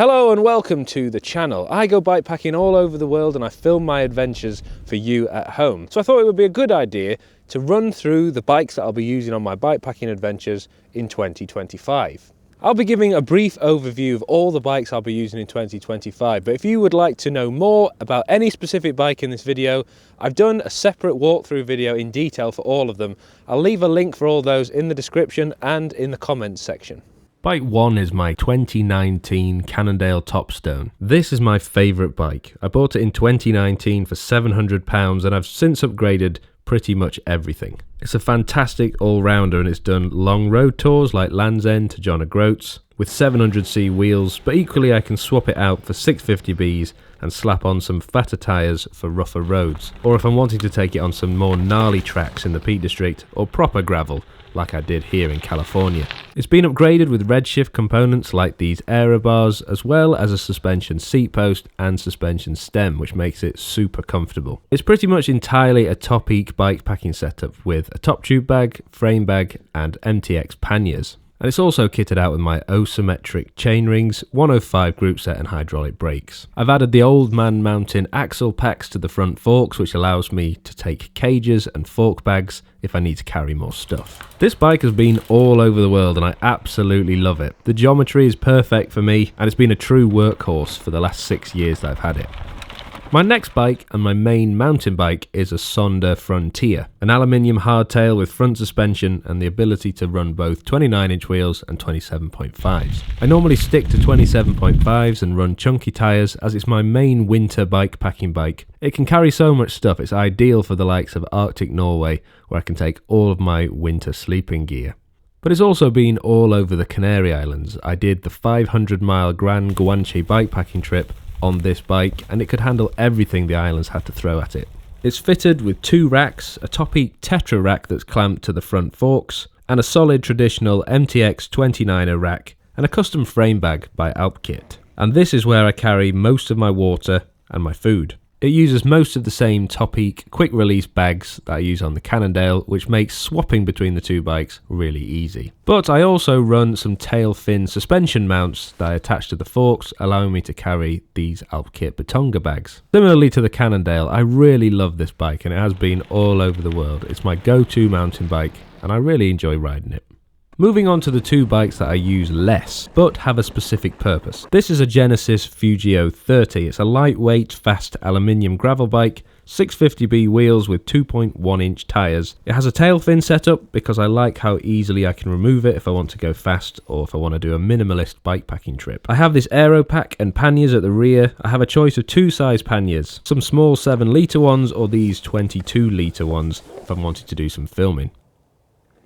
Hello and welcome to the channel. I go bikepacking all over the world and I film my adventures for you at home. So I thought it would be a good idea to run through the bikes that I'll be using on my bikepacking adventures in 2025. I'll be giving a brief overview of all the bikes I'll be using in 2025, but if you would like to know more about any specific bike in this video, I've done a separate walkthrough video in detail for all of them. I'll leave a link for all those in the description and in the comments section. Bike 1 is my 2019 Canon Topstone. This is my favourite bike. I bought it in 2019 for £700 and I've since upgraded pretty much everything. It's a fantastic all-rounder and it's done long road tours like Land's End to John O'Groats with 700c wheels, but equally I can swap it out for 650Bs and slap on some fatter tyres for rougher roads, or if I'm wanting to take it on some more gnarly tracks in the Peak District or proper gravel like I did here in California. It's been upgraded with redshift components like these aero bars, as well as a suspension seat post and suspension stem, which makes it super comfortable. It's pretty much entirely a top-eek bikepacking setup with a top tube bag, frame bag and MTX panniers. And it's also kitted out with my asymmetric chainrings, 105 group set and hydraulic brakes. I've added the Old Man Mountain axle packs to the front forks, which allows me to take cages and fork bags if I need to carry more stuff. This bike has been all over the world and I absolutely love it. The geometry is perfect for me and it's been a true workhorse for the last 6 years that I've had it. My next bike and my main mountain bike is a SND Frontier, an aluminium hardtail with front suspension and the ability to run both 29-inch wheels and 27.5s. I normally stick to 27.5s and run chunky tyres as it's my main winter bikepacking bike. It can carry so much stuff, it's ideal for the likes of Arctic Norway where I can take all of my winter sleeping gear. But it's also been all over the Canary Islands. I did the 500-mile Gran Guanche bikepacking trip on this bike and it could handle everything the islands had to throw at it. It's fitted with 2 racks, a top-eek Tetra rack that's clamped to the front forks, and a solid traditional MTX 29er rack, and a custom frame bag by Alpkit. And this is where I carry most of my water and my food. It uses most of the same top-eek quick release bags that I use on the Cannondale, which makes swapping between the two bikes really easy. But I also run some tail fin suspension mounts that I attach to the forks, allowing me to carry these Alpkit Batonga bags. Similarly to the Cannondale, I really love this bike and it has been all over the world. It's my go-to mountain bike and I really enjoy riding it. Moving on to the 2 bikes that I use less, but have a specific purpose. This is a Genesis Fugio 30. It's a lightweight, fast aluminium gravel bike, 650B wheels with 2.1-inch tyres. It has a tail fin setup because I like how easily I can remove it if I want to go fast or if I want to do a minimalist bikepacking trip. I have this aero pack and panniers at the rear. I have a choice of 2 size panniers, some small 7-litre ones or these 22-litre ones if I'm wanting to do some filming.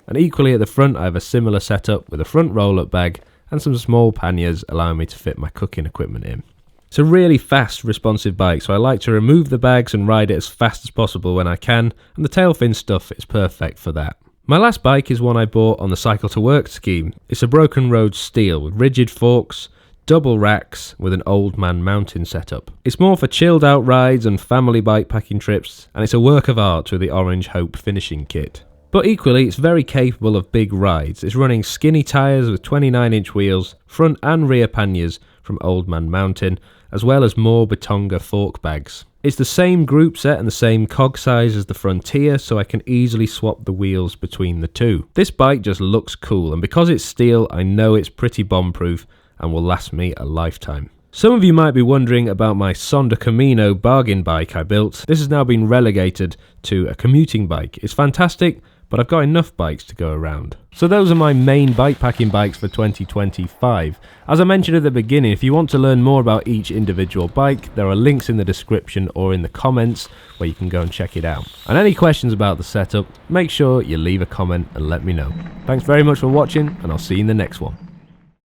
And equally at the front I have a similar setup with a front roll-up bag and some small panniers allowing me to fit my cooking equipment in. It's a really fast, responsive bike, so I like to remove the bags and ride it as fast as possible when I can, and the tail fin stuff is perfect for that. My last bike is one I bought on the Cycle to Work scheme. It's a broken road steel with rigid forks, double racks with an Old Man Mountain setup. It's more for chilled out rides and family bikepacking trips, and it's a work of art with the Orange Hope finishing kit. But equally, it's very capable of big rides. It's running skinny tyres with 29-inch wheels, front and rear panniers from Old Man Mountain, as well as more Batonga fork bags. It's the same group set and the same cog size as the Frontier, so I can easily swap the wheels between the 2. This bike just looks cool, and because it's steel, I know it's pretty bomb-proof and will last me a lifetime. Some of you might be wondering about my Sonda Camino bargain bike I built. This has now been relegated to a commuting bike. It's fantastic, but I've got enough bikes to go around. So those are my main bikepacking bikes for 2025. As I mentioned at the beginning, if you want to learn more about each individual bike, there are links in the description or in the comments where you can go and check it out. And any questions about the setup, make sure you leave a comment and let me know. Thanks very much for watching, and I'll see you in the next one.